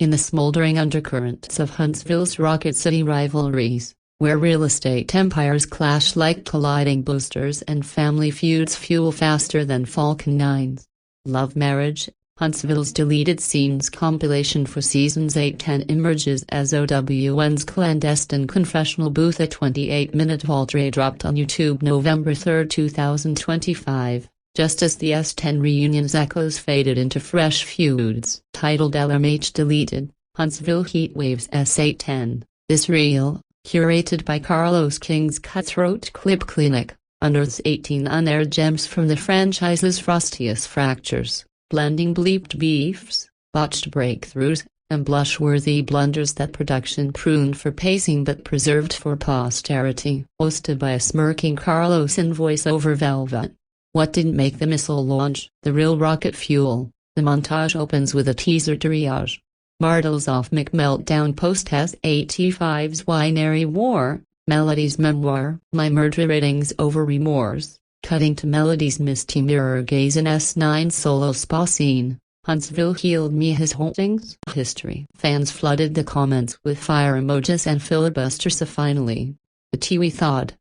In the smoldering undercurrents of Huntsville's Rocket City rivalries, where real estate empires clash like colliding boosters and family feuds fuel faster than Falcon 9s. Love Marriage, Huntsville's Deleted Scenes Compilation for Seasons 8-10 emerges as OWN's clandestine confessional booth. A 28-minute vault dropped on YouTube November 3, 2025, just as the S10 reunion's echoes faded into fresh feuds. Titled LMH Deleted, Huntsville Heatwaves S8-10, this reel, curated by Carlos King's Cutthroat Clip Clinic, unearths 18 unaired gems from the franchise's frostiest fractures, blending bleeped beefs, botched breakthroughs, and blush-worthy blunders that production pruned for pacing but preserved for posterity. Hosted by a smirking Carlos in voiceover velvet. What didn't make the missile launch? The real rocket fuel. The montage opens with a teaser triage. Martell's off-mic meltdown post S8-5's Winery War, Melody's memoir, My Murder Ratings Over Remorse, cutting to Melody's misty mirror gaze in S9's solo spa scene. Huntsville healed me his hauntings. History. Fans flooded the comments with fire emojis and filibusters. Finally, the Tiwi thawed.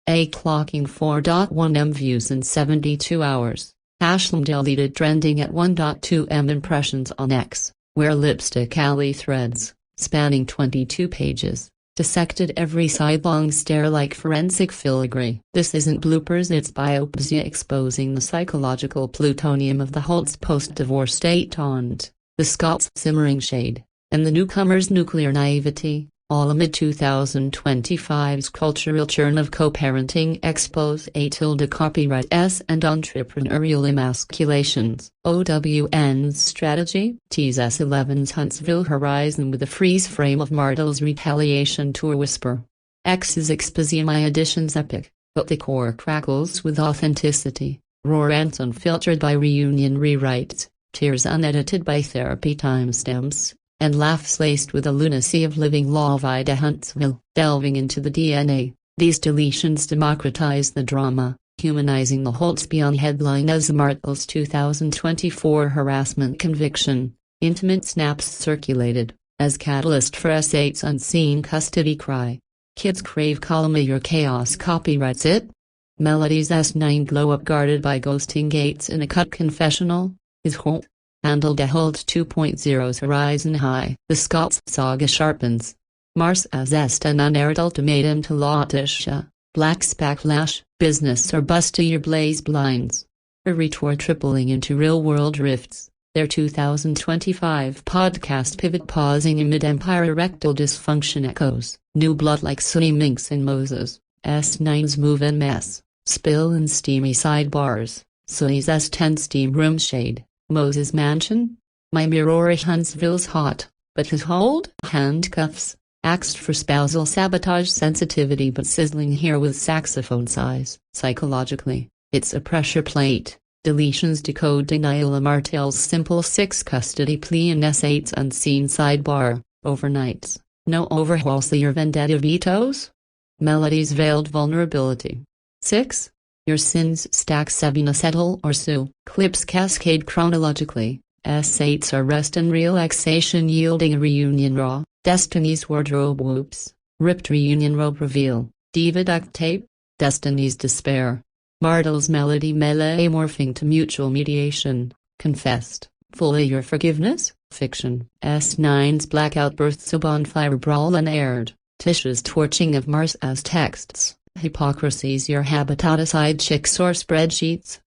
Clocking 4.1 M views in 72 hours. Deleted trending at 1.2 M impressions on X, where Lipstick Alley threads, spanning 22 pages, dissected every sidelong stare like forensic filigree. This isn't bloopers, it's biopsy exposing the psychological plutonium of the Holt's post-divorce détente, the Scots' simmering shade, and the newcomer's nuclear naivety, all amid 2025's cultural churn of co-parenting expos copyright S and entrepreneurial emasculations. OWN's strategy tease S11's Huntsville horizon with a freeze frame of Martell's retaliation tour whisper. X's exposition my edition's epic, but the core crackles with authenticity, roar rants unfiltered by reunion rewrites, tears unedited by therapy timestamps, and laughs laced with the lunacy of living Lovida Huntsville. Delving into the DNA, these deletions democratize the drama, humanizing the Holt's beyond headline as Martell's 2024 harassment conviction. Intimate snaps circulated, as catalyst for S8's unseen custody cry. Kids crave calm, your chaos copyrights it. Melody's S9 glow-up guarded by ghosting gates in a cut confessional, is Holt. Handled a Hold 2.0's horizon high. The Scots saga sharpens. Marsau's S10 unaired ultimatum to Tisha, black backlash, business or bust to your blaze blinds. A retort tripling into real-world rifts. Their 2025 podcast pivot pausing amid empire erectile dysfunction echoes. New blood like Sunny Minx and Moses. S9's move and mess. Spill and steamy sidebars. Sunny's S10 steam room shade. Moses' mansion? My mirror. Huntsville's hot, but his hold? Handcuffs, axed for spousal sabotage sensitivity but sizzling here with saxophone size. Psychologically, it's a pressure plate. Deletions decode denial. Martell's simple 6 custody plea in S8's unseen sidebar. Overnights, no overhauls. Your vendetta vetoes? Melody's veiled vulnerability. 6. Your sins stack. Sabina settle or sue. Clips cascade chronologically. S8's arrest and relaxation yielding a reunion raw. Destiny's wardrobe whoops. Ripped reunion robe reveal. Diva duct tape. Destiny's despair. Martell's melody melee morphing to mutual mediation. Confessed. Fully your forgiveness. Fiction. S9's blackout births a bonfire brawl unaired. Tisha's torching of Marsau's texts. Hypocrisies your habitat aside chicks or spreadsheets.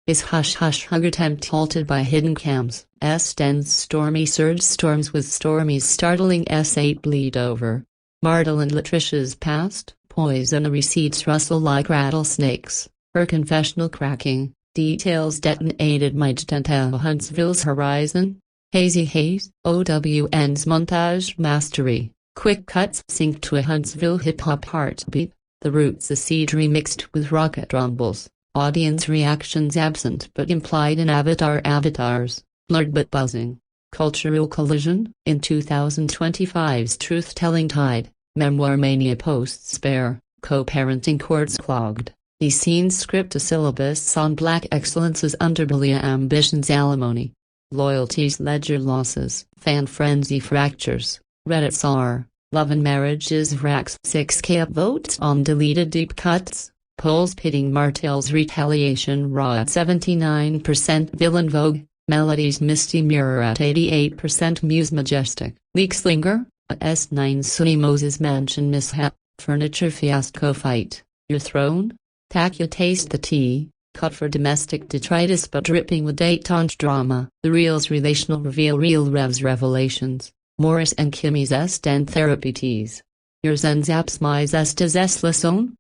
His hush-hush hug attempt halted by hidden cams. S10's stormy surge storms with Stormy's startling S8 bleed over. Martell and Latricia's past, poison receipts rustle like rattlesnakes. Her confessional cracking, details detonated my detente. Huntsville's horizon. Hazy haze. OWN's montage mastery. Quick cuts sync to a Huntsville hip-hop heartbeat. The roots acid remixed with rocket rumbles, audience reactions absent but implied in avatars, blurred but buzzing. Cultural collision. In 2025's truth-telling tide, memoir mania posts spare, co-parenting courts clogged. These scenes script a syllabus on black excellence's underbelly ambitions alimony. Loyalties ledger losses. Fan frenzy fractures. Reddit's R. Love and marriages Vrax 6K upvotes on deleted deep cuts. Polls pitting Martell's retaliation raw at 79%. Villain Vogue. Melody's Misty Mirror at 88%. Muse Majestic. Leaks linger. A S9 Sunny Moses Mansion mishap. Furniture fiasco fight. Your throne? Takia taste the tea. Cut for domestic detritus but dripping with detente drama. The Real's relational reveal. Real Rev's revelations. Morris and Kimmy's S8-10 therapy tease. Your Zen zaps my zestas leçon?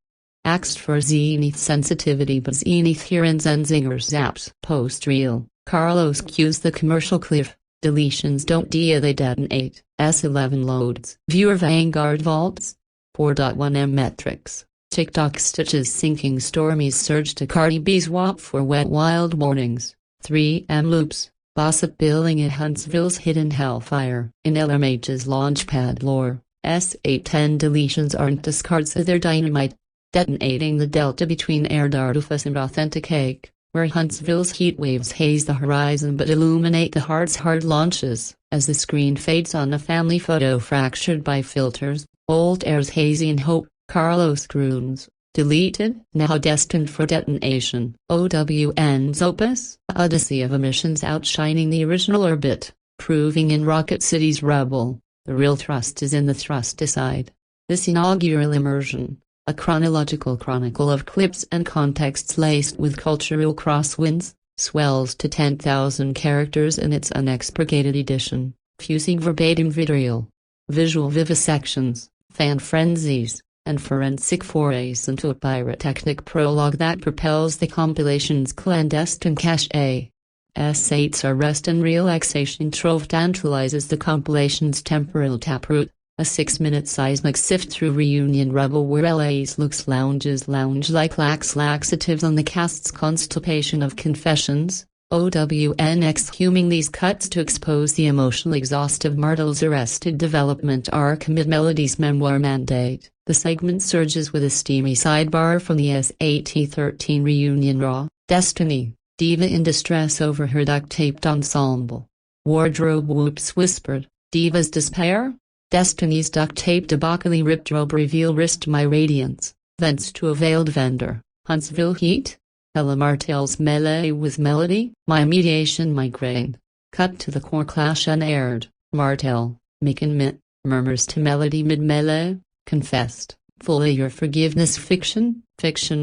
Axed for zenith sensitivity but zenith here in Zen zinger zaps. Post Real. Carlos cues the commercial cliff. Deletions don't dia they detonate. S11 loads. Viewer Vanguard vaults. 4.1M metrics. TikTok stitches sinking Stormy's surge to Cardi B's WAP for wet wild warnings. 3M loops. Bossip billing at Huntsville's hidden hellfire. In LMH's launchpad lore, S8-10 deletions aren't discards of their dynamite. Detonating the delta between Erdardufus and Authenticake, where Huntsville's heat waves haze the horizon but illuminate the heart's hard launches. As the screen fades on a family photo fractured by filters, old air's hazy in hope, Carlos croons, deleted, now destined for detonation. OWN's opus, Odyssey of emissions outshining the original orbit, proving in Rocket City's rebel, the real thrust is in the thrusticide. This inaugural immersion, a chronological chronicle of clips and contexts laced with cultural crosswinds, swells to 10,000 characters in its unexpurgated edition, fusing verbatim vitriol, visual vivisections, fan frenzies, and forensic forays into a pyrotechnic prologue that propels the compilation's clandestine cachet. S8's arrest and relaxation trove tantalizes the compilation's temporal taproot, a 6-minute seismic sift through reunion rubble where LA's looks lounges lounge like laxatives on the cast's constipation of confessions. OWN exhuming these cuts to expose the emotionally exhaustive Martell's arrested development arc amid Melody's memoir mandate. The segment surges with a steamy sidebar from the S8-10 reunion raw. Destiny, diva in distress over her duct-taped ensemble. Wardrobe whoops whispered, diva's despair? Destiny's duct-tape debacle ripped robe reveal wrist my radiance, vents to a veiled vendor. Huntsville heat? Ella Martell's melee with Melody, my mediation migraine. Cut to the core clash unaired. Martell, Mick and Mitt, murmurs to Melody mid-melee, confessed, fully your forgiveness fiction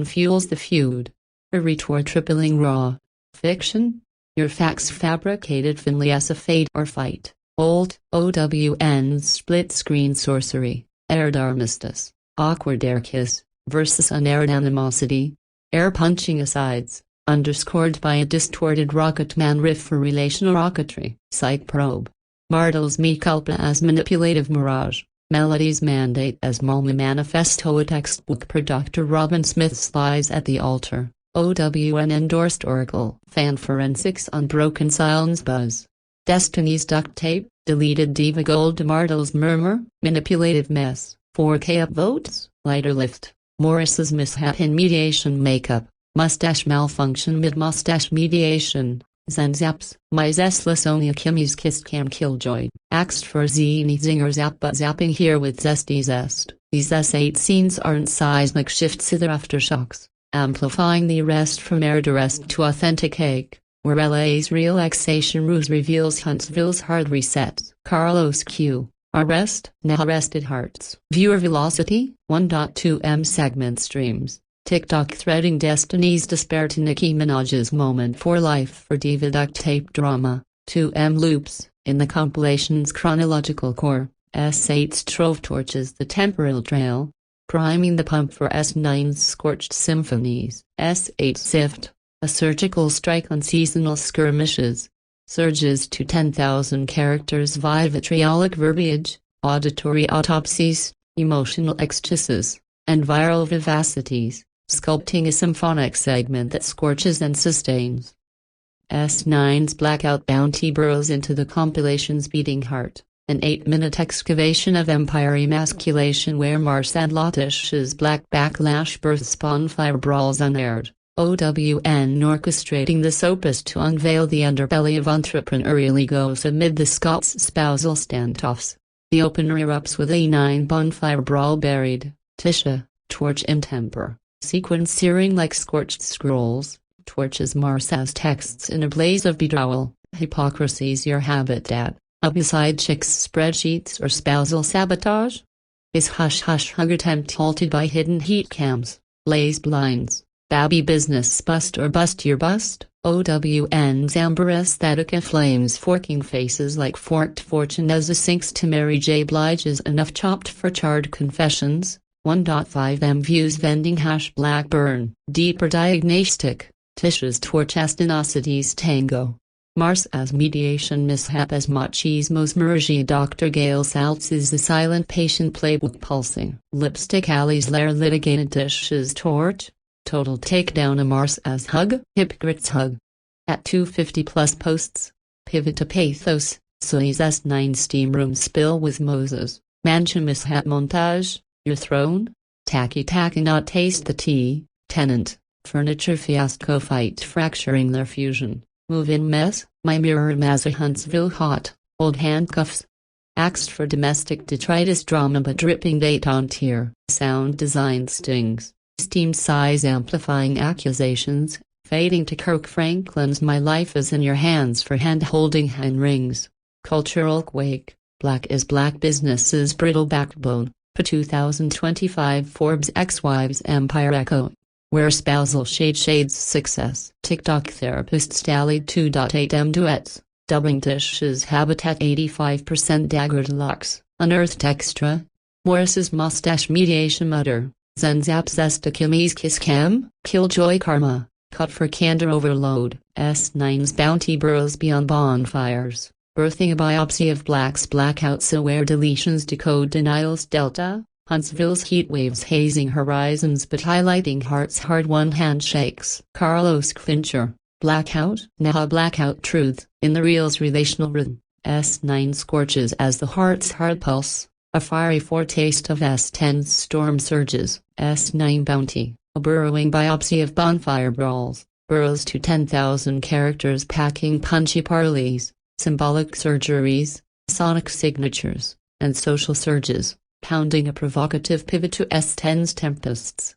fuels the feud. A retort tripling raw. Fiction? Your facts fabricated finally as a fade or fight. Old, OWN's split-screen sorcery, aired armistice, awkward air kiss, versus unaired animosity. Air-punching asides, underscored by a distorted Rocketman riff for relational rocketry. Psych probe. Martell's mea culpa as manipulative mirage. Melody's mandate as Malma manifesto. A textbook per Dr. Robin Smith's lies at the altar. OWN endorsed Oracle. Fan forensics on broken silence buzz. Destiny's duct tape, deleted diva gold. Martell's murmur, manipulative mess. 4K upvotes, lighter lift. Morris's mishap in mediation makeup, mustache malfunction mid-mustache mediation, Zen zaps, my zesla Sonia Kimmy's kissed cam killjoy, axed for zini zinger zap but zapping here with zesty zest. These S8 scenes aren't seismic shifts either aftershocks, amplifying the arrest from aired arrest to authenticate, where LA's relaxation ruse reveals Huntsville's hard reset. Carlos Q. Arrest, now arrested hearts. Viewer velocity, 1.2M segment streams. TikTok threading Destiny's despair to Nicki Minaj's moment for life for diva duct tape drama. 2M loops, in the compilation's chronological core, S8's trove torches the temporal trail, priming the pump for S9's scorched symphonies. S8 sift, a surgical strike on seasonal skirmishes. Surges to 10,000 characters via vitriolic verbiage, auditory autopsies, emotional ecstasies, and viral vivacities, sculpting a symphonic segment that scorches and sustains. S9's blackout bounty burrows into the compilation's beating heart, an 8-minute excavation of empire emasculation where Marsau and Tisha's black backlash births bonfire brawls unaired. OWN orchestrating this opus to unveil the underbelly of entrepreneurial egos amid the Scots spousal standoffs. The opener erupts with a 9 bonfire brawl buried, Tisha, torch in temper, sequins searing like scorched scrolls, torches Marsau's texts in a blaze of betrayal, hypocrisy's your habitat, beside chicks spreadsheets or spousal sabotage? Is hush-hush hug attempt halted by hidden heat cams, lace blinds, babby business bust or bust your bust? OWN's amber aesthetica flames forking faces like forked fortune as a sinks to Mary J. Blige's enough chopped for charred confessions, 1.5M views vending hash Blackburn, deeper diagnostic, Tisha's torch astinosity's tango. Marsau's mediation mishap as machismo's mergy Dr. Gail Saltz is the silent patient playbook pulsing. Lipstick Alley's lair litigated Tisha's torch. Total takedown a Marsau's hug. Hypocrite's hug. At 250 plus posts. Pivot to pathos. Sunny's S9 steam room spill with Moses. Mansion mishap montage. Your throne? Tacky not taste the tea. Tenant. Furniture fiasco fight fracturing their fusion. Move-in mess, my mirror Mazza Huntsville hot, old handcuffs. Axed for domestic detritus drama but dripping date on tier. Sound design stings. Steam size amplifying accusations, fading to Kirk Franklin's My Life is in Your Hands for hand-holding hand rings. Cultural quake, black is black business's brittle backbone, for 2025 Forbes ex-wives empire echo. Where spousal shades success. TikTok therapists tallied 2.8M duets, dubbing Tisha's habitat 85% dagger deluxe, unearthed extra. Morris's mustache mediation mutter, Zenzaps Estakimi's kiss cam, killjoy karma, cut for candor overload. S9's bounty burrows beyond bonfires, birthing a biopsy of Black's blackouts aware deletions decode denials delta. Huntsville's heat waves hazing horizons but highlighting hearts hard-won handshakes. Carlos Fincher, blackout, Naha blackout truth, in the reel's relational rhythm. S9 scorches as the heart's hard pulse, a fiery foretaste of S10's storm surges. S9 bounty, a burrowing biopsy of bonfire brawls, burrows to 10,000 characters packing punchy parleys, symbolic surgeries, sonic signatures, and social surges. Pounding a provocative pivot to S10's tempests.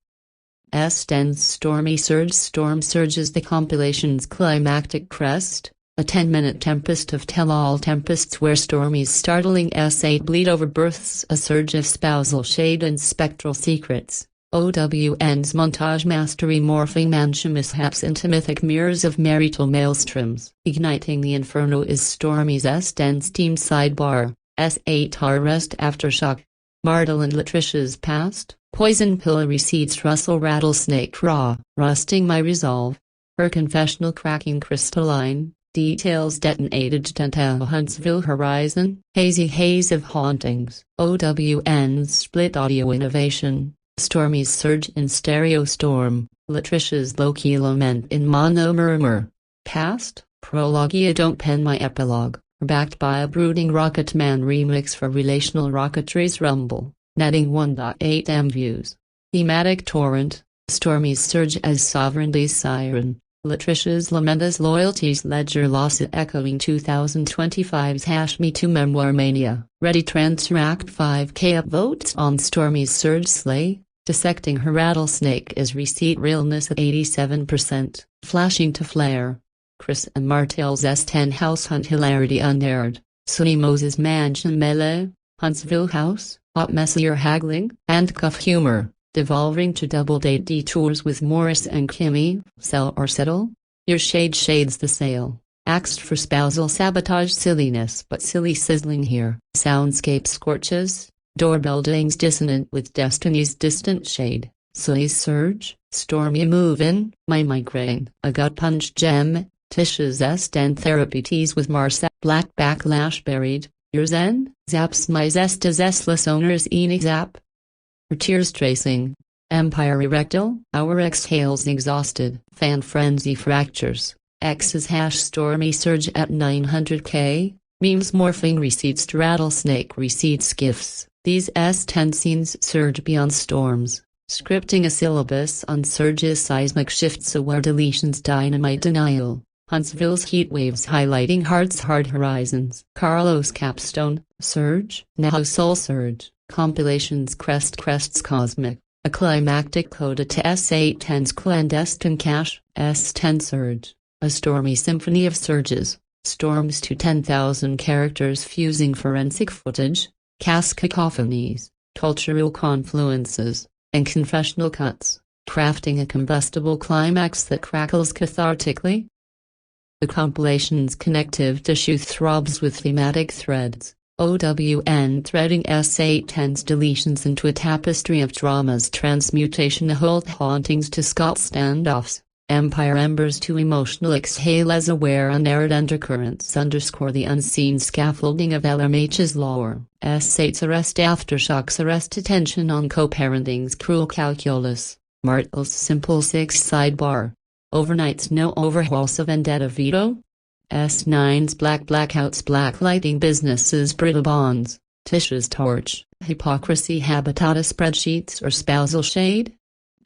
S10's stormy surge storm surges the compilation's climactic crest, a 10-minute tempest of tell-all tempests where Stormy's startling S8 bleed over births a surge of spousal shade and spectral secrets. OWN's montage mastery morphing mansion mishaps into mythic mirrors of marital maelstroms. Igniting the inferno is Stormy's S10 steam sidebar, S8 rest aftershock. Martell and Latricia's past, poison pill receipts rustle rattlesnake raw, rusting my resolve. Her confessional cracking crystalline, details detonated to Huntsville horizon, hazy haze of hauntings. OWN's split audio innovation, Stormy's surge in stereo storm, Latricia's low-key lament in mono murmur. Past, prologue don't pen my epilogue. Backed by a brooding Rocketman remix for relational rocketry's rumble, netting 1.8M views. Thematic torrent, Stormy's surge as sovereignty's siren, Latricia's lament as loyalty's ledger loss echoing 2025's #MeToo memoir mania. Ready Transact 5K upvotes on Stormy's surge slay, dissecting her rattlesnake is receipt realness at 87%, flashing to flare. Chris and Martell's S10 house hunt hilarity unaired, Sunny Moses mansion melee, Huntsville house, hot messier haggling, and cuff humor, devolving to double-date detours with Morris and Kimmy, sell or settle? Your shade shades the sale, axed for spousal sabotage silliness but silly sizzling here. Soundscape scorches, doorbell dings dissonant with destiny's distant shade, Sunny's surge, Stormy move-in, my migraine, a gut punch gem. Tisha's S10 therapy tease with Marsau. Black backlash buried, your zen, zaps my zest as zestless owners enig zap. Her tears tracing, empire erectile, our exhales exhausted, fan frenzy fractures, X's #Stormy surge at 900K, memes morphing receipts to rattlesnake receipts gifs. These S10 scenes surge beyond storms, Scripting a syllabus on surges, seismic shifts, aware deletions, dynamite denial. Huntsville's heat waves highlighting heart's hard horizons. Carlos Capstone, Surge, Now Soul Surge, compilations crests cosmic, a climactic coda to S8-10's clandestine cache, S10 Surge, a stormy symphony of surges, storms to 10,000 characters fusing forensic footage, cast cacophonies, cultural confluences, and confessional cuts, crafting a combustible climax that crackles cathartically. The compilation's connective tissue throbs with thematic threads, OWN threading S8-10's deletions into a tapestry of dramas, transmutation occult hauntings to Scott standoffs, empire embers to emotional exhale as aware unaired undercurrents underscore the unseen scaffolding of LMH's lore. S8's arrest, aftershocks, arrest, attention on co-parenting's cruel calculus, Martell's simple six sidebar. Overnight's no overhauls of vendetta veto? S9's blackouts, blacklighting businesses, brittle bonds, Tisha's torch, hypocrisy, habitata spreadsheets, or spousal shade?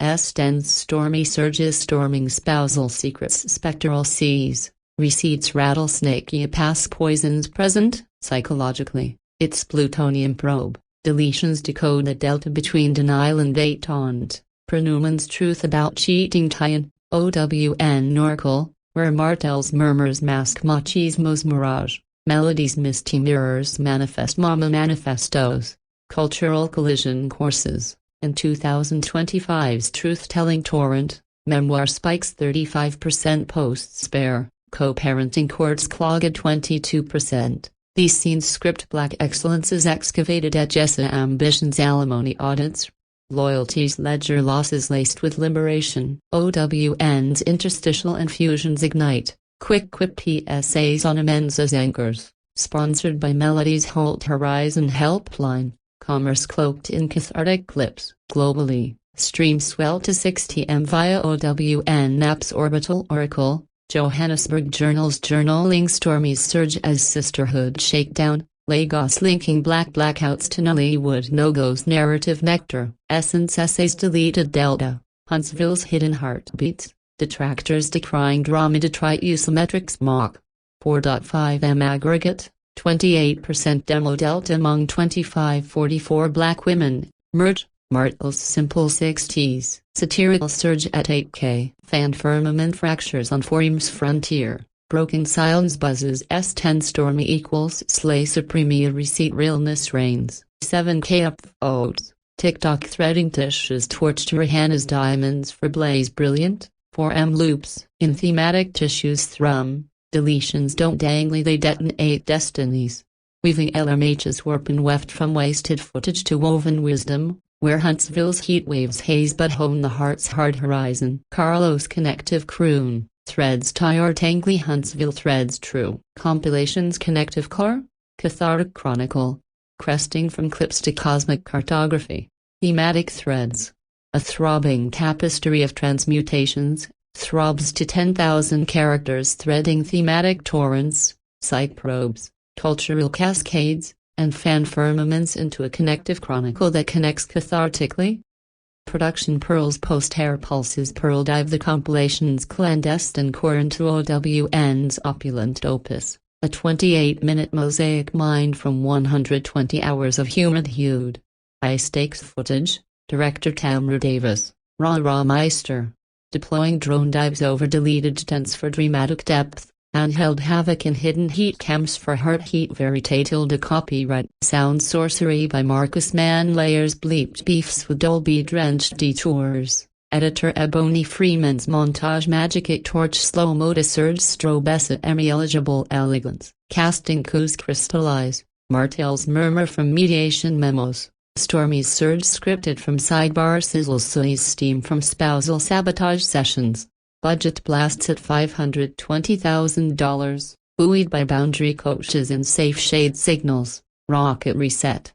S10's stormy surges, storming spousal secrets, spectral seas, receipts, rattlesnake, past poisons present, psychologically, its plutonium probe, deletions decode the delta between denial and détente, Prenewman's truth about cheating tie-in. OWN Oracle, where Martell's murmurs mask machismo's mirage, Melody's misty mirrors manifest mama manifestos, cultural collision courses, and 2025's truth-telling torrent, memoir spikes 35%, posts spare, co-parenting courts clog at 22%, these scenes script black excellences excavated at Jessa ambitions alimony audits, loyalties ledger losses laced with liberation. OWN's interstitial infusions ignite, quick quip PSAs on amends as anchors, sponsored by Melody's Holt Horizon Helpline, commerce cloaked in cathartic clips, globally, stream swell to 6 TM via OWN apps orbital oracle, Johannesburg journals journaling stormy surge as sisterhood shakedown, Lagos linking blackouts to Nollywood no-goes narrative nectar, essence essays deleted delta, Huntsville's hidden heartbeats, detractors decrying drama detrite eusometrics mock, 4.5M aggregate, 28% demo delta among 25-44 black women, merge, Martell's simple 6Ts, satirical surge at 8K, fan firmament fractures on forum's frontier. Broken silence buzzes, S10 stormy equals slay supremia receipt realness reigns, 7K upvotes, TikTok threading Tisha's torch to Rihanna's diamonds for blaze brilliant, 4M loops, in thematic tissues thrum, deletions don't dangly they detonate destinies, weaving LMH's warp and weft from wasted footage to woven wisdom, where Huntsville's heat waves haze but hone the heart's hard horizon. Carlos connective croon. Threads tie or tangly Huntsville threads true. Compilations connective core, cathartic chronicle, cresting from clips to cosmic cartography, thematic threads. A throbbing tapestry of transmutations, throbs to 10,000 characters threading thematic torrents, psych probes, cultural cascades, and fan firmaments into a connective chronicle that connects cathartically. Production pearls post-hair pulses pearl dive the compilation's clandestine core into OWN's opulent opus, a 28-minute mosaic mined from 120 hours of humid-hued, high-stakes footage, director Tamra Davis, Ra Meister, deploying drone dives over deleted tents for dramatic depth, handheld havoc in hidden heat camps for heart heat verite tilde copyright, sound sorcery by Marcus Mann layers bleeped beefs with Dolby-drenched detours, editor Ebony Freeman's montage magic 8 torch slow-mo to surge strobesa eligible elegance, casting coups crystallize, Martell's murmur from mediation memos, Stormy's surge scripted from sidebar sizzles Sully's steam from spousal sabotage sessions. Budget blasts at $520,000, buoyed by boundary coaches and safe shade signals, rocket reset.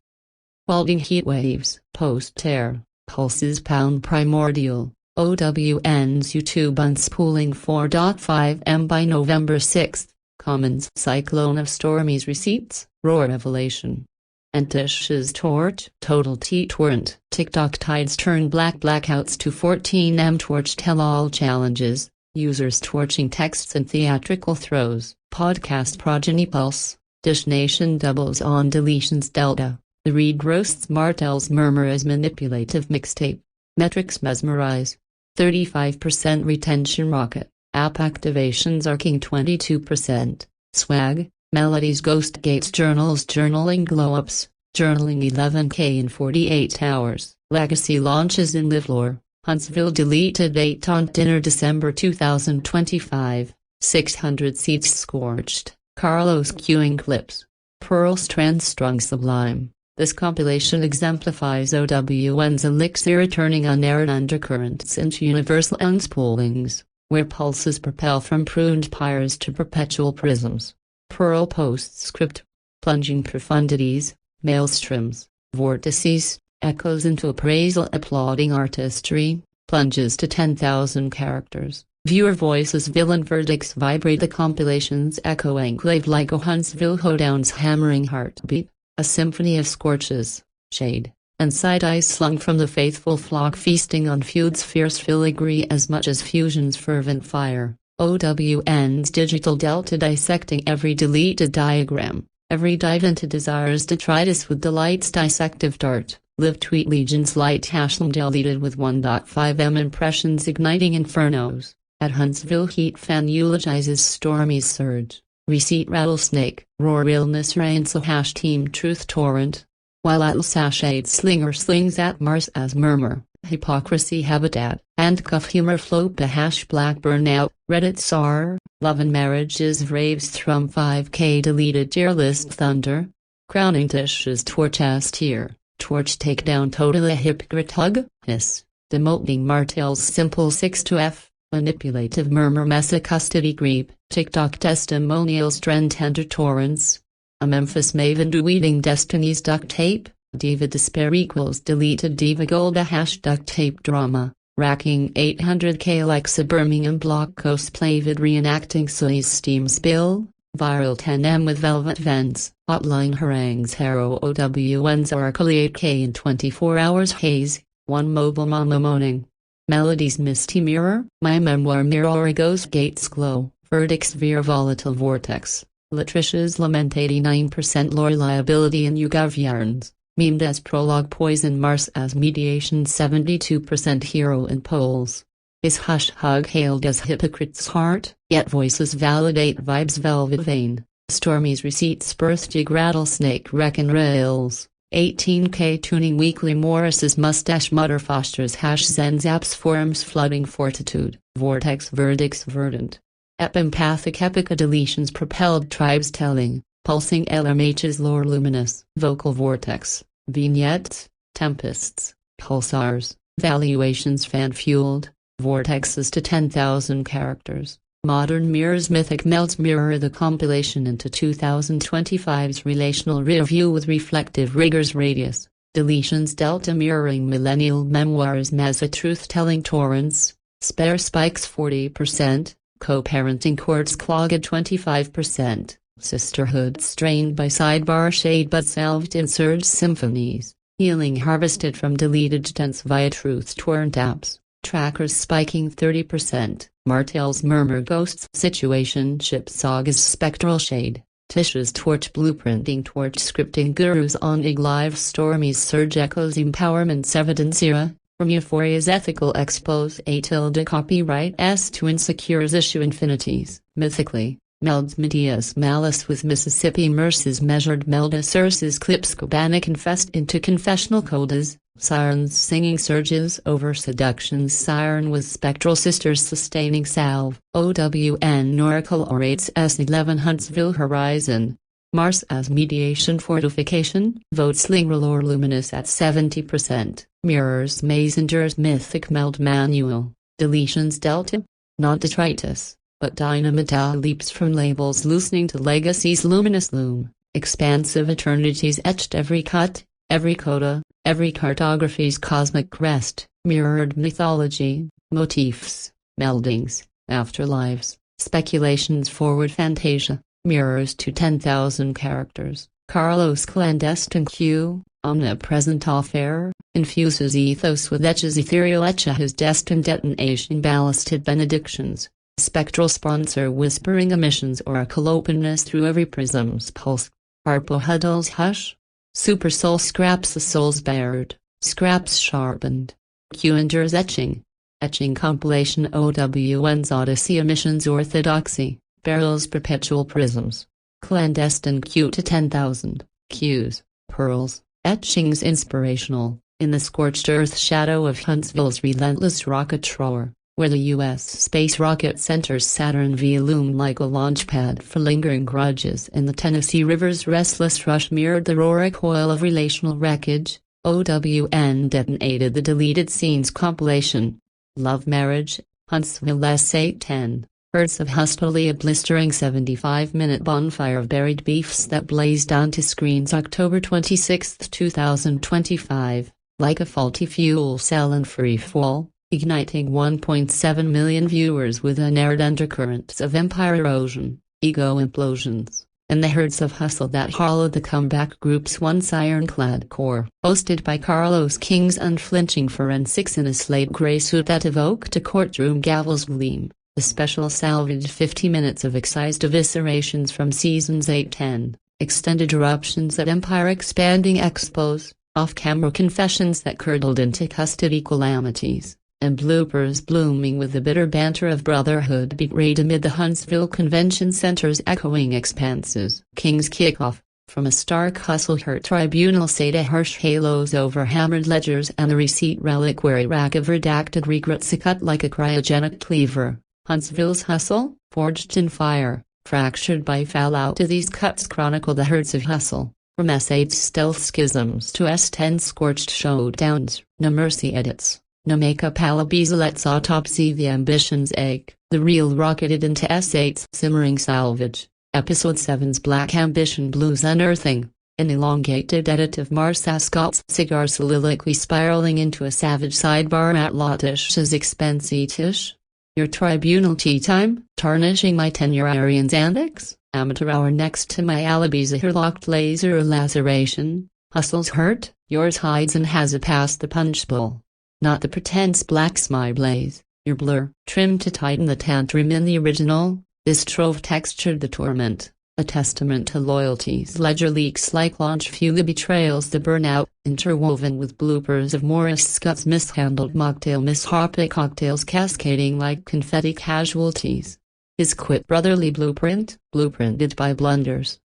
Welding heat waves, post-air, pulses pound primordial, OWN's YouTube unspooling 4.5M by November 6, Commons cyclone of Stormy's receipts, roar revelation. and Tisha's torch. Total T-Torrent. TikTok tides turn blackouts to 14M torch tell-all challenges, users torching texts and theatrical throws. Podcast Progeny Pulse. Dish Nation doubles on deletions. Delta. The Reed roasts Martell's Murmur as manipulative mixtape. Metrics mesmerize. 35% retention. Rocket. App activations are king. 22%. Swag. Melody's Ghost Gates journals. Journaling glow-ups. Journaling 11K in 48 hours. Legacy launches in Livelore. Huntsville Deleted 8-10 dinner December 2025. 600 seats scorched. Carlos queuing clips. Pearl strands strung sublime. This compilation exemplifies OWN's elixir, returning unaired undercurrents into universal unspoolings, where pulses propel from pruned pyres to perpetual prisms. Pearl postscript. Plunging profundities, maelstroms, vortices, echoes into appraisal, applauding artistry, plunges to 10,000 characters. Viewer voices, villain verdicts vibrate the compilation's echo enclave like a Huntsville hoedown's hammering heartbeat, a symphony of scorches, shade, and side-eyes slung from the faithful flock, feasting on feud's fierce filigree as much as fusion's fervent fire. OWN's digital delta dissecting every deleted diagram, every dive into desire's detritus with delight's dissective dart. Live tweet legions light hashtag deleted with 1.5M impressions igniting infernos. At Huntsville heat fan eulogizes Stormy's surge. Receipt rattlesnake. Roar illness reigns a hash team truth torrent. While at sashade slinger slings at Mars as murmur. Hypocrisy habitat. And cuff humor float the hash black burnout. Reddit SAR. Love and marriages raves thrum 5K deleted tier list thunder. Crowning Tisha's torch as tier. Torch takedown total a hypocrite hug. Hiss. Demoting Martell's simple 6-F. Manipulative murmur mesa custody creep. TikTok testimonials trend tender torrents. A Memphis maven weaving destiny's duct tape. Diva despair equals deleted diva golda hash duct tape drama. Racking 800K Alexa Birmingham block cosplay vid reenacting Sully's steam spill. Viral 10M with velvet vents. Hotline harangues Haro OWN's Oracle 8K in 24 hours haze. One mobile mama moaning. Melody's misty mirror. My memoir mirror ghost gates glow. Verdicts veer volatile vortex. Latricia's lament 89% lore liability in YouGov yarns. Memed as prologue poison Mars as mediation 72% hero in polls. Is hush hug hailed as hypocrite's heart, yet voices validate vibes velvet vein. Stormy's receipts birth jig rattlesnake reckon rails. 18K tuning weekly Morris's mustache mutter fosters hash zen zaps forums flooding fortitude. Vortex verdicts verdant. Empathic epica deletions propelled tribes telling. Pulsing LMH's lore luminous. Vocal vortex. Vignettes. Tempests. Pulsars. Valuations fan fueled. Vortexes to 10,000 characters. Modern Mirror's mythic melts mirror the compilation into 2025's relational review with reflective rigors radius. Deletions delta mirroring millennial memoirs mesa truth-telling torrents. Spare spikes 40%. Co-parenting courts clogged 25%. Sisterhood strained by sidebar shade but salved in surge symphonies. Healing harvested from deleted tense via truth torrent apps. Trackers spiking 30%. Martell's murmur ghosts situationship saga's spectral shade. Tisha's torch blueprinting torch scripting gurus on IG Live. Stormy's surge echoes empowerment's evidence era. From Euphoria's ethical expose A tilde copyright S to Insecure's issue infinities. Mythically, melds Medea's malice with Mississippi Merce's measured melda Circe's clips Kobana confessed into confessional codas. Sirens singing surges over seduction's siren with spectral sisters sustaining salve. OWN Oracle orates S8-11 Huntsville horizon. Mars as mediation fortification. Vote slinger lore luminous at 70%. Mirrors Mazinger's mythic meld manual. Deletions delta. Not detritus, but dynamital leaps from labels loosening to legacy's luminous loom. Expansive eternities etched every cut. Every coda, every cartography's cosmic crest, mirrored mythology, motifs, meldings, afterlives, speculations forward fantasia, mirrors to 10,000 characters. Carlos clandestine Q, omnipresent off-air, infuses ethos with etches ethereal etcha his destined detonation ballasted benedictions. Spectral sponsor whispering emissions oracle openness through every prism's pulse. Harpo huddles hush. Super soul scraps the soul's bared, scraps sharpened. Q endures etching. Etching compilation OWN's Odyssey emissions orthodoxy, barrels perpetual prisms. Clandestine Q to 10,000, Qs, pearls, etchings inspirational, in the scorched earth shadow of Huntsville's relentless rocket thrower, where the U.S. Space Rocket Center's Saturn V loomed like a launchpad for lingering grudges and the Tennessee River's restless rush mirrored the roaring coil of relational wreckage. OWN detonated the Deleted Scenes Compilation. Love Marriage, Huntsville S8-10, herds of huskily a blistering 75-minute bonfire of buried beefs that blazed onto screens October 26, 2025, like a faulty fuel cell in free fall, igniting 1.7 million viewers with unaired undercurrents of empire erosion, ego implosions, and the herds of hustle that hollowed the comeback group's once ironclad core. Hosted by Carlos King's unflinching forensics in a slate gray suit that evoked a courtroom gavel's gleam, the special salvaged 50 minutes of excised eviscerations from Seasons 8-10, extended eruptions at empire expanding expos, off-camera confessions that curdled into custody calamities, and bloopers blooming with the bitter banter of brotherhood betrayed amid the Huntsville Convention Center's echoing expanses. King's kickoff, from a stark hustle-hurt tribunal say to harsh halos over hammered ledgers and the receipt reliquary rack of redacted regrets cut like a cryogenic cleaver. Huntsville's hustle, forged in fire, fractured by fallout. To these cuts chronicle the herds of hustle, from S8's stealth schisms to S10's scorched showdowns. No mercy edits. No makeup alibis. Let's autopsy the ambition's egg. The real rocketed into S8's simmering salvage. Episode 7's Black Ambition Blues unearthing. An elongated edit of Marsau Scott's cigar soliloquy spiraling into a savage sidebar at Tisha's expense. Tish? Your tribunal tea time? Tarnishing my tenure Arian's antics? Amateur hour next to my alibis. A hair-locked laser laceration. Hustle's hurt, yours hides and has it past the punch bowl. Not the pretense blacks my blaze, your blur, trimmed to tighten the tantrum in the original, this trove textured the torment, a testament to loyalty's ledger leaks like launch fuel betrayals the burnout, interwoven with bloopers of Morris Scott's mishandled mocktail mishap cocktails cascading like confetti casualties. His quit brotherly blueprinted by blunders.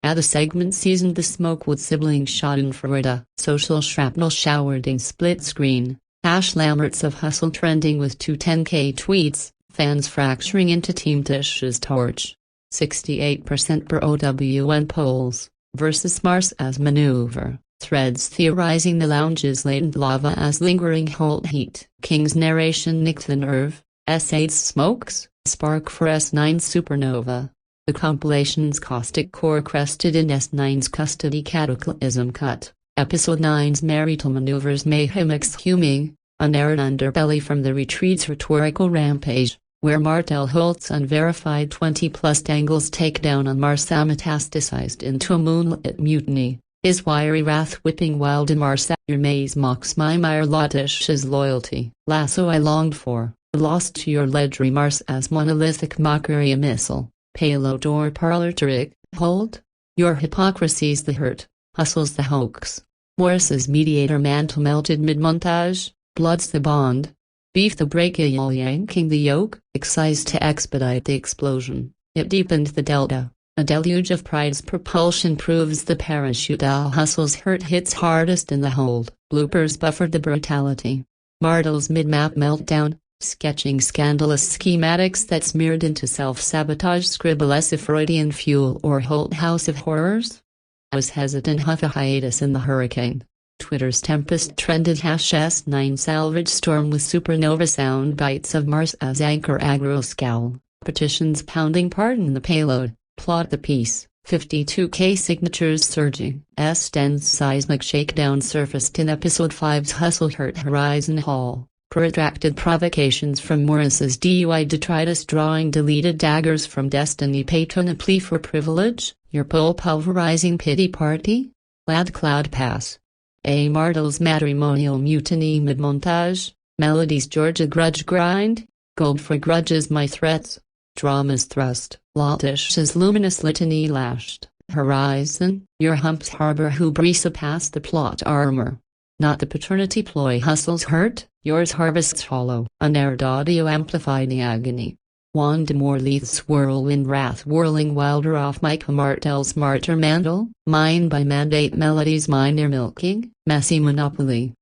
At the segment seasoned the smoke with sibling shot in Florida, social shrapnel showered in split screen. Ash Lamberts of Hustle trending with 210K tweets, fans fracturing into Team Tisha's torch. 68% per OWN polls, versus Marsau's maneuver, threads theorizing the lounge's latent lava as lingering Holt heat. King's narration nicked the nerve, S8's smokes, spark for S9 supernova. The compilation's caustic core crested in S9's custody cataclysm cut. Episode 9's marital maneuvers mayhem exhuming, unaired underbelly from the retreat's rhetorical rampage, where Martell Holt's unverified 20-plus angles takedown on Marsau metastasized into a moonlit mutiny, his wiry wrath whipping wild in Marsau. Your maze mocks my mire Tisha's loyalty. Lasso I longed for, lost to your ledgery Marsau's monolithic mockery a missile, payload or parlor trick, hold? Your hypocrisy's the hurt. Hustle's the hoax. Morris's mediator mantle melted mid-montage, blood's the bond. Beef the break yanking the yoke, excised to expedite the explosion. It deepened the delta. A deluge of pride's propulsion proves the parachute Hustle's hurt hits hardest in the hold. Bloopers buffered the brutality. Martel's mid-map meltdown, sketching scandalous schematics that smeared into self-sabotage scribble as a Freudian fuel or Holt House of Horrors. I was hesitant huff a hiatus in the hurricane. Twitter's Tempest trended #S9 salvage storm with supernova sound bites of Marsau's anchor aggro scowl. Petitions pounding pardon the payload, plot the piece, 52K signatures surging. S10's seismic shakedown surfaced in Episode 5's Hustle Hurt Horizon Hall. Protracted provocations from Morris's DUI detritus drawing deleted daggers from Destiny Payton a plea for privilege, your pulverizing pity party? Lad Cloud Pass. A. Martel's matrimonial mutiny mid-montage, Melody's Georgia grudge grind, gold for grudges my threats, drama's thrust, Latish's luminous litany lashed, horizon, your humps harbor hubris past the plot armor. Not the paternity ploy hustles hurt, yours harvests hollow, unaired audio amplified the agony. Wanda Morleith's whirlwind wrath whirling wilder off Micah Martell's martyr mantle, mine by mandate Melody's minor milking, messy monopoly.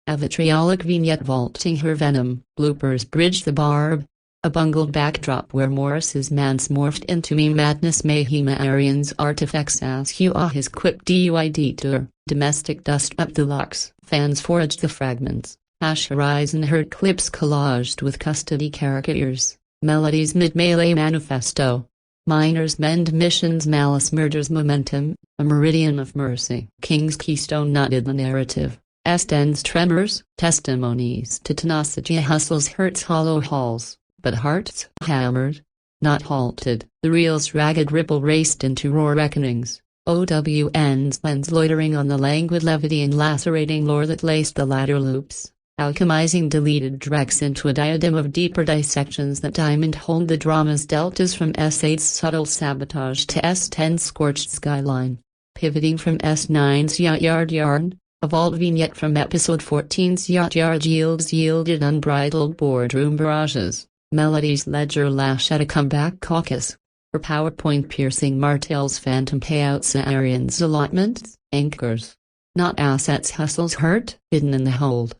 A vitriolic vignette vaulting her venom, bloopers bridge the barb. A bungled backdrop where Morris's man's morphed into me madness mayhem Arian's artifacts ask you his quick DUI detour, domestic dust up deluxe, fans forged the fragments, Ash Horizon heard clips collaged with custody caricatures, Melody's mid-melee manifesto. Miners mend missions malice murders momentum, a meridian of mercy. King's keystone knotted the narrative. S8-10's tremors, testimonies to tenacity hustles hurts hollow halls. But hearts hammered, not halted. The reel's ragged ripple raced into roar reckonings. OWN's lens loitering on the languid levity and lacerating lore that laced the ladder loops, alchemizing deleted dregs into a diadem of deeper dissections that diamond hold the drama's deltas from S8's subtle sabotage to S8-10's scorched skyline. Pivoting from S9's yacht yard yarn, a vault vignette from episode 14's yacht yard yielded unbridled boardroom barrages. Melody's ledger lash at a comeback caucus. Her PowerPoint piercing Martell's phantom payouts Arian's allotments, anchors. Not assets hustles hurt, hidden in the hold.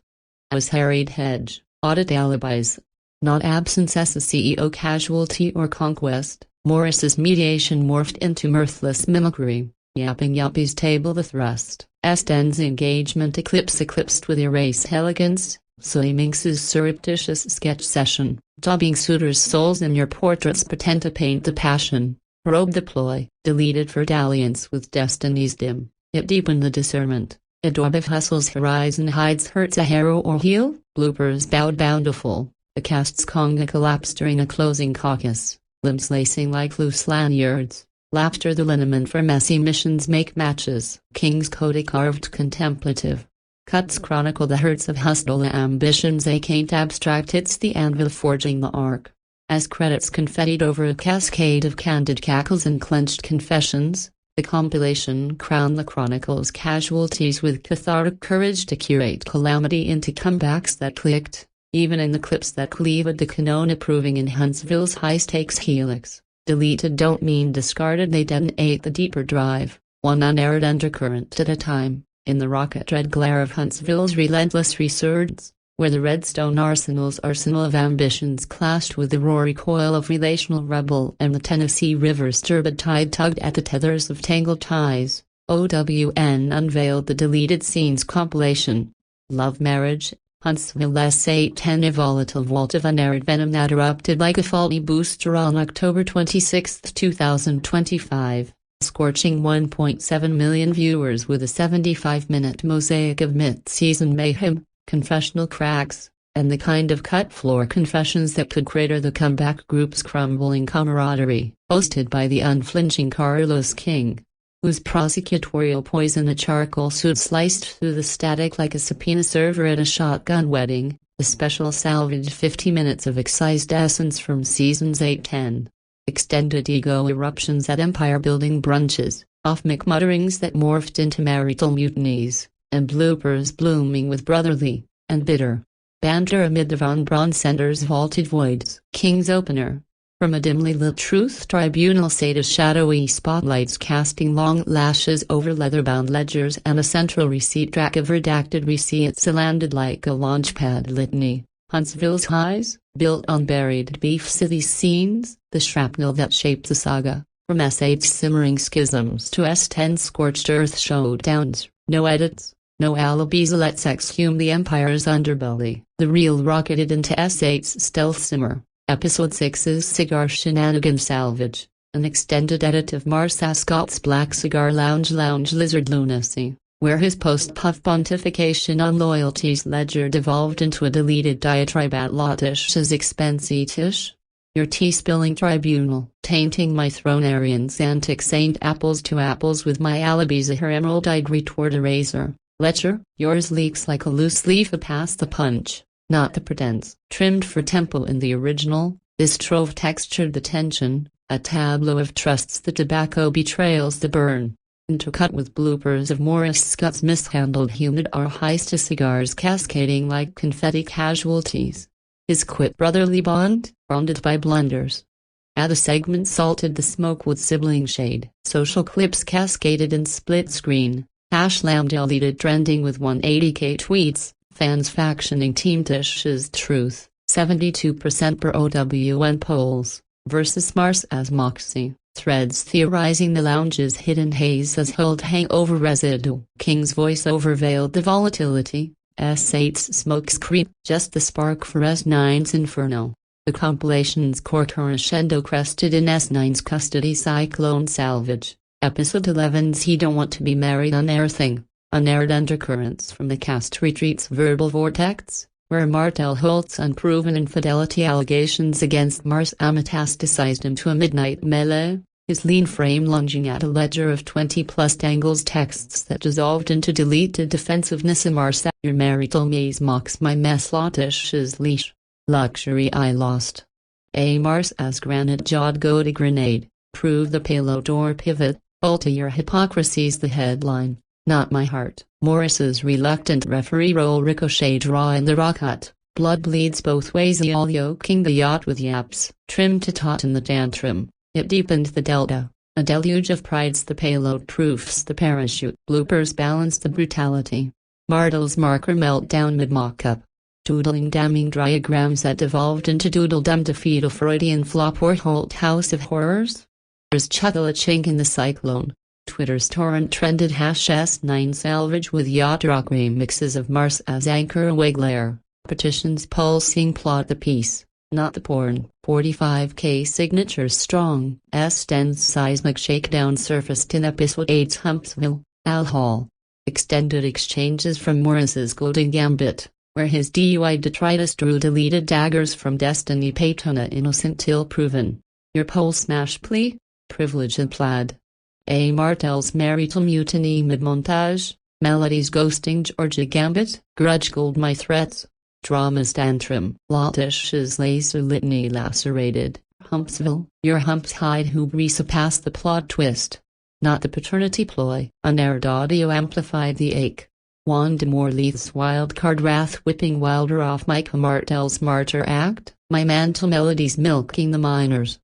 As harried hedge, audit alibis. Not absence as a CEO casualty or conquest, Morris's mediation morphed into mirthless mimicry, yapping yuppies table the thrust. S8-10's engagement eclipsed with erase elegance. Soy Minx's surreptitious sketch session, daubing suitors' souls in your portraits pretend to paint the passion, robe the ploy, deleted for dalliance with destiny's dim, it deepened the discernment, adorative hustles horizon hides hurts a hero or heel, bloopers bowed bountiful, the cast's conga collapsed during a closing caucus, limbs lacing like loose lanyards, laughter the liniment for messy missions make matches, King's coda carved contemplative. Cuts chronicle the hurts of hustle ambitions they can't abstract it's the anvil forging the arc. As credits confettied over a cascade of candid cackles and clenched confessions, the compilation crowned the chronicle's casualties with cathartic courage to curate calamity into comebacks that clicked, even in the clips that cleaved the canon proving in Huntsville's high-stakes helix. Deleted don't mean discarded they detonate the deeper drive, one unaired undercurrent at a time. In the rocket-red glare of Huntsville's relentless resurgence, where the Redstone Arsenal's arsenal of ambitions clashed with the roary coil of relational rebel and the Tennessee River's turbid tide tugged at the tethers of tangled ties, OWN unveiled the Deleted Scenes Compilation. Love Marriage, Huntsville S8-10 a volatile vault of unaired venom that erupted like a faulty booster on October 26, 2025. Scorching 1.7 million viewers with a 75-minute mosaic of mid-season mayhem, confessional cracks, and the kind of cut-floor confessions that could crater the comeback group's crumbling camaraderie, hosted by the unflinching Carlos King, whose prosecutorial poison a charcoal suit sliced through the static like a subpoena server at a shotgun wedding, the special salvaged 50 minutes of excised essence from seasons 8-10. Extended ego eruptions at empire-building brunches, off-mic mutterings that morphed into marital mutinies, and bloopers blooming with brotherly and bitter banter amid the Von Braun Center's vaulted voids. King's opener. From a dimly lit truth tribunal to shadowy spotlights casting long lashes over leather-bound ledgers and a central receipt rack of redacted receipts landed like a launchpad litany. Huntsville's highs, built on buried beef city scenes, the shrapnel that shaped the saga, from S8's simmering schisms to S8-10's scorched earth showdowns, no edits, no alibis let's exhume the Empire's underbelly. The reel rocketed into S8's stealth simmer, episode 6's cigar shenanigan salvage, an extended edit of Marsau Scott's Black Cigar Lounge lizard lunacy. where his post-puff pontification on loyalties ledger devolved into a deleted diatribe at Tisha's expense. Tish, your tea-spilling tribunal, tainting my thronarian's antics ain't apples to apples with my alibis. Her emerald-eyed retort eraser. Ledger, yours leaks like a loose leaf past the punch, not the pretense. Trimmed for tempo in the original, this trove textured the tension, a tableau of trusts the tobacco betrayals the burn. Intercut with bloopers of Morris Scott's mishandled humid or heist cigars cascading like confetti casualties. His quit brotherly bond, bonded by blunders. The segment salted the smoke with sibling shade. Social clips cascaded in split screen. # deleted trending with 180k tweets. Fans factioning Team Tish's truth. 72% per OWN polls. Versus Marsau's moxie. Threads theorizing the lounge's hidden haze as hold hangover residue. King's voiceover veiled the volatility. S8's smokescreen, just the spark for S9's inferno. The compilation's core crescendo crested in S9's custody cyclone salvage. Episode 11's He Don't Want to Be Married unearthing, unaired undercurrents from the cast retreat's verbal vortex, where Martell Holt's unproven infidelity allegations against Marsau metastasized into a midnight melee, his lean frame lunging at a ledger of 20-plus angles texts that dissolved into deleted defensiveness. Marsau, your marital maze mocks my mess. Tish's leash. Luxury I lost. Marsau's granite-jawed go-to grenade, prove the payload or pivot, alter your hypocrisy's the headline, not my heart. Morris's reluctant referee role ricochet draw in the rocket, blood bleeds both ways. All yoking the yacht with yaps, trim to taut in the tantrum, it deepened the delta, a deluge of prides the payload proofs the parachute. Bloopers balance the brutality. Martell's marker meltdown mid-mock-up. Doodling damning diagrams that devolved into doodledum defeat a Freudian flop or Holt House of Horrors. There's chuckle a chink in the cyclone. Twitter's torrent trended #S9 salvage with yacht rock remixes of Marsau's anchor away glare. Petitions pulsing plot the piece, not the porn. 45k signatures strong. S10's seismic shakedown surfaced in episode 8's Huntsville, Al Hall. Extended exchanges from Morris's golden gambit, where his DUI detritus drew deleted daggers from Destiny Paytona innocent till proven. Your pole smash plea? Privilege and plaid. Martell's marital mutiny mid-montage, Melody's ghosting Georgia gambit, grudge gold my threats. Drama's tantrum. Tish's laser litany lacerated. Huntsville, your humps hide hubris past the plot twist. Not the paternity ploy. Unaired audio amplified the ache. Wanda Morleith's wildcard wrath whipping Wilder off Mike Martell's martyr act, my mantle melodies milking the miners.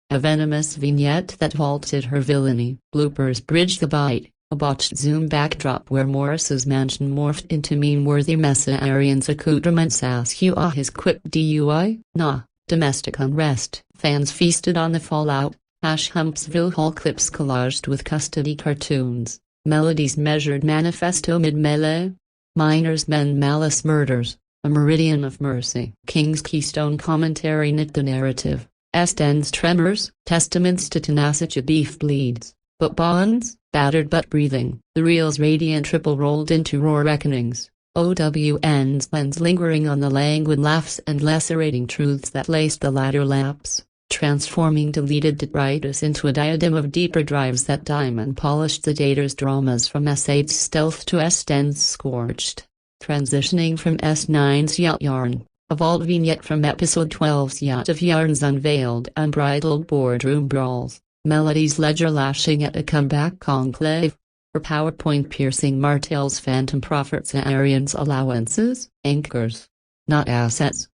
A venomous vignette that vaulted her villainy. Bloopers bridge the bite, a botched zoom backdrop where Morris's mansion morphed into meme-worthy Messa-Arian's accoutrements. Ask you his quip DUI? Nah, domestic unrest. Fans feasted on the fallout. Huntsville Hall clips collaged with custody cartoons. Melody's measured manifesto mid-melee. Miners men malice murders, a meridian of mercy. King's keystone commentary knit the narrative. S10's tremors, testaments to tenacity. Beef bleeds, but bonds, battered but breathing. The reel's radiant triple rolled into raw reckonings. OWN's lens lingering on the languid laughs and lacerating truths that laced the latter laps, transforming deleted detritus into a diadem of deeper drives that diamond-polished the dater's dramas from S8's stealth to S10's scorched, transitioning from S9's yacht yarn, a vault vignette from episode 12's yacht of yarns unveiled unbridled boardroom brawls, Melody's ledger lashing at a comeback conclave, her PowerPoint piercing Martell's phantom profits Arian's allowances, anchors, not assets.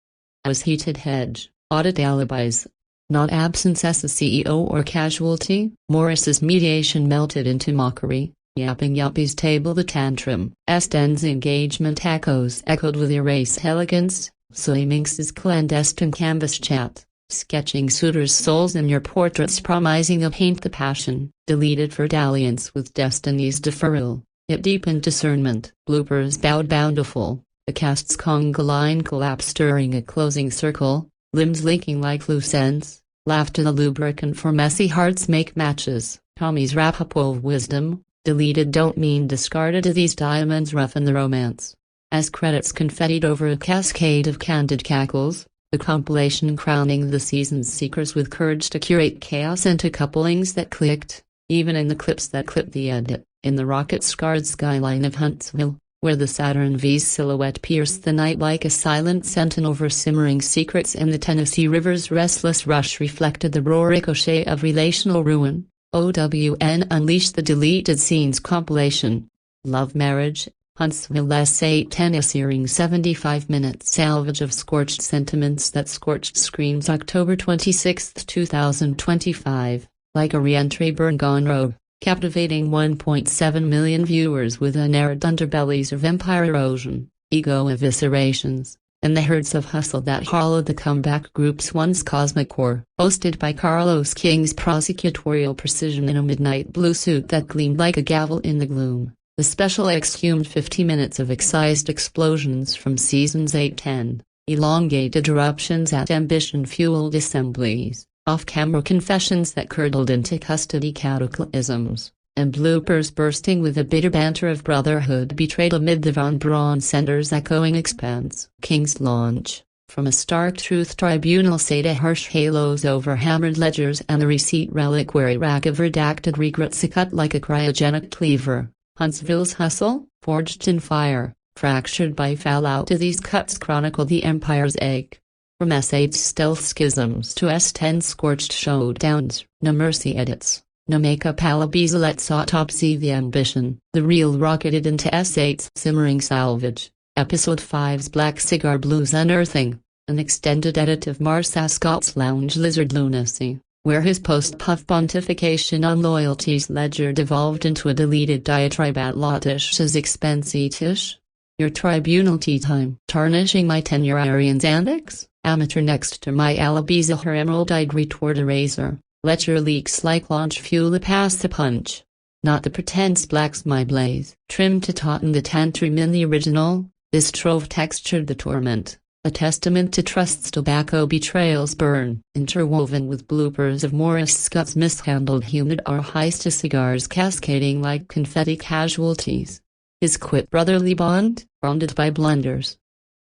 As heated hedge, audit alibis, not absence as a CEO or casualty. Morris's mediation melted into mockery, yapping yuppies table the tantrum. S10's engagement echoed with erase elegance, Sully Minx's clandestine canvas chat, sketching suitors' souls in your portraits promising a paint the passion, deleted for dalliance with destiny's deferral. It deepened discernment. Bloopers bowed bountiful, the cast's conga line collapse stirring a closing circle, limbs leaking like loose ends. Laughter the lubricant for messy hearts make matches. Tommy's rap of wisdom, Deleted don't mean discarded. These diamonds roughen the romance. As credits confettied over a cascade of candid cackles, the compilation crowning the season's seekers with courage to curate chaos into couplings that clicked, even in the clips that clipped the edit, in the rocket-scarred skyline of Huntsville, where the Saturn V's silhouette pierced the night like a silent sentinel over simmering secrets, and the Tennessee River's restless rush reflected the raw ricochet of relational ruin. OWN unleashed the Deleted Scenes Compilation. Love Marriage, Huntsville S8-10, a searing 75-minute salvage of scorched sentiments that scorched screens. October 26, 2025, like a re-entry burn gone rogue, captivating 1.7 million viewers with unaired underbellies of empire erosion, ego eviscerations, and the herds of hustle that hollowed the comeback group's once cosmic core. Hosted by Carlos King's prosecutorial precision in a midnight blue suit that gleamed like a gavel in the gloom, the special exhumed 50 minutes of excised explosions from seasons 8-10, elongated eruptions at ambition-fueled assemblies, off-camera confessions that curdled into custody cataclysms, and bloopers bursting with the bitter banter of brotherhood betrayed amid the Von Braun Center's echoing expanse. King's launch, from a stark truth tribunal say to harsh halos over hammered ledgers and a receipt reliquary rack of redacted regrets cut like a cryogenic cleaver. Huntsville's hustle, forged in fire, fractured by fallout. These cuts chronicle the empire's ache. From S8's stealth schisms to S10's scorched showdowns, no mercy edits. No makeup alibies. Let's autopsy the ambition. The reel rocketed into S8's simmering salvage. Episode 5's Black Cigar Blues unearthing, an extended edit of Marsau Scott's lounge lizard lunacy, where his post-puff pontification on loyalty's ledger devolved into a deleted diatribe at Tisha's expense. Tish, your tribunal tea time. Tarnishing my tenure Arian's antics? Amateur next to my alibis. Her emerald-eyed retort eraser. Let your leaks like launch fuel pass the punch. Not the pretense blacks my blaze. Trimmed to tauten the tantrum in the original, this trove textured the torment. A testament to trust's tobacco betrayals burn, interwoven with bloopers of Morris Scott's mishandled humid or heist to cigars cascading like confetti casualties. His quit brotherly bond, rounded by blunders.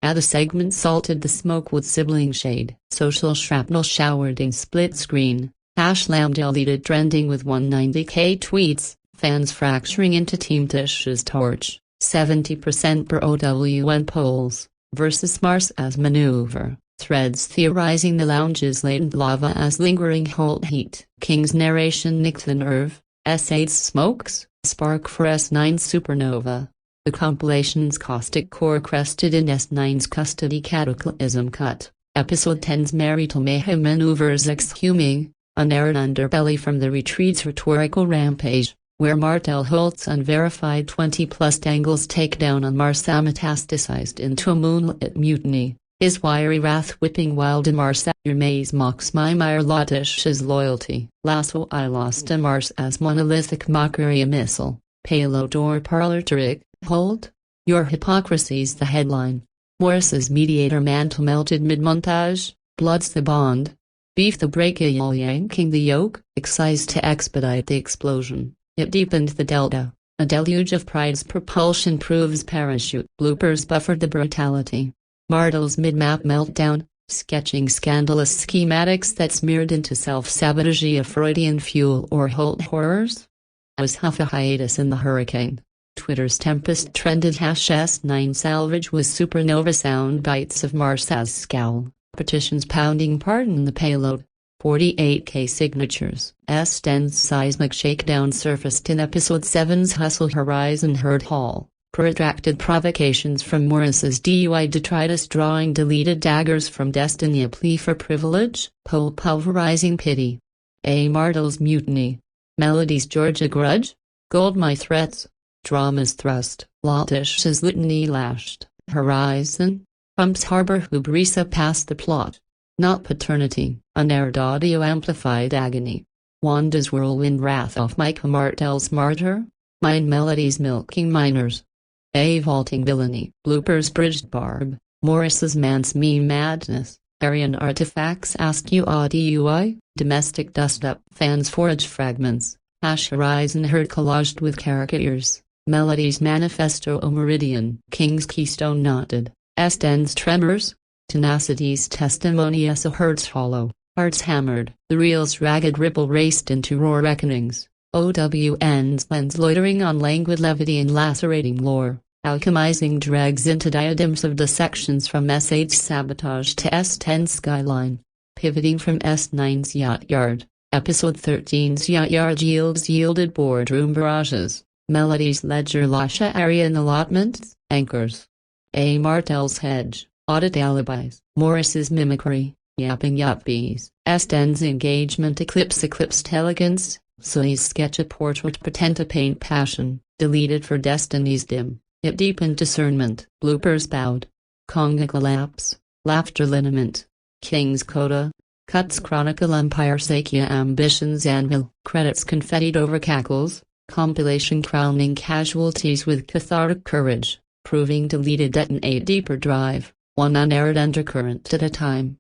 The segment salted the smoke with sibling shade. Social shrapnel showered in split screen. #lam deleted trending with 190k tweets. Fans fracturing into Team Tish's torch. 70% per OWN polls. Versus Marsau's maneuver. Threads theorizing the lounge's latent lava as lingering Holt heat. King's narration nicked the nerve. S8's smokes, spark for S9's supernova. The compilation's caustic core crested in S9's custody cataclysm cut. Episode 10's marital mayhem maneuvers exhuming, unaired underbelly from the retreat's rhetorical rampage, where Martell Holt's unverified 20-plus angles takedown on Marsau metastasized into a moonlit mutiny, his wiry wrath whipping wild in Marsau. Your maze mocks my mire Tisha's loyalty. Lasso I lost a Marsau's monolithic mockery. A missile, payload or parlor trick. Hold, your hypocrisy's the headline. Morris's mediator mantle melted mid-montage. Blood's the bond. Beef the brake yanking the yoke, excised to expedite the explosion. It deepened the delta. A deluge of pride's propulsion proves parachute. Bloopers buffered the brutality. Martel's mid-map meltdown, sketching scandalous schematics that smeared into self-sabotage of Freudian fuel or Holt horrors. Was Huff a hiatus in the hurricane. Twitter's Tempest trended #S9 salvage with supernova sound bites of Marsau's scowl. Petitions pounding pardon the payload. 48k signatures. S10's seismic shakedown surfaced in Episode 7's Hustle Horizon Herd Hall. Protracted provocations from Morris's DUI detritus drawing deleted daggers from destiny. A plea for privilege. Poll pulverizing pity. A Martel's mutiny. Melody's Georgia grudge. Gold my threats. Drama's thrust. Tisha's litany lashed. Horizon. Pumps harbor hubrisa past the plot. Not paternity. Unaired audio amplified agony. Wanda's whirlwind wrath off Micah Martell's martyr. Mind Melody's milking miners. A vaulting villainy. Bloopers bridged barb. Morris's man's mean madness. Arian artifacts ask you DUI. Domestic dust up. Fans forage fragments. Hash Horizon Herd collaged with caricatures. Melody's Manifesto O Meridian. King's Keystone Knotted. S8-10's Tremors. Tenacity's Testimony S. A Herd's Hollow. Hearts Hammered. The Reel's Ragged Ripple Raced into Roar Reckonings. OWN's Lens Loitering on Languid Levity and Lacerating Lore. Alchemizing Dregs into Diadems of Dissections from S8's Sabotage to S8-10's Skyline. Pivoting from S9's Yacht Yard. Episode 13's Yacht Yard Yielded Boardroom Barrages. Melody's Ledger Lasha Arian Allotments. Anchors. A. Martell's Hedge. Audit Alibis. Morris's Mimicry. Yapping Yuppies. S8-10's Engagement Eclipsed Elegance. Sully's Sketch A Portrait Pretend to Paint Passion. Deleted for Destiny's Dim. It Deepened Discernment. Bloopers Bowed. Conga Collapse. Laughter Liniment. King's Coda. Cuts Chronicle Empire Sakia Ambitions Anvil. Credits Confettied Over Cackles. Compilation Crowning Casualties with Cathartic Courage. Proving Deleted Detonate Deeper Drive. One unaired undercurrent at a time.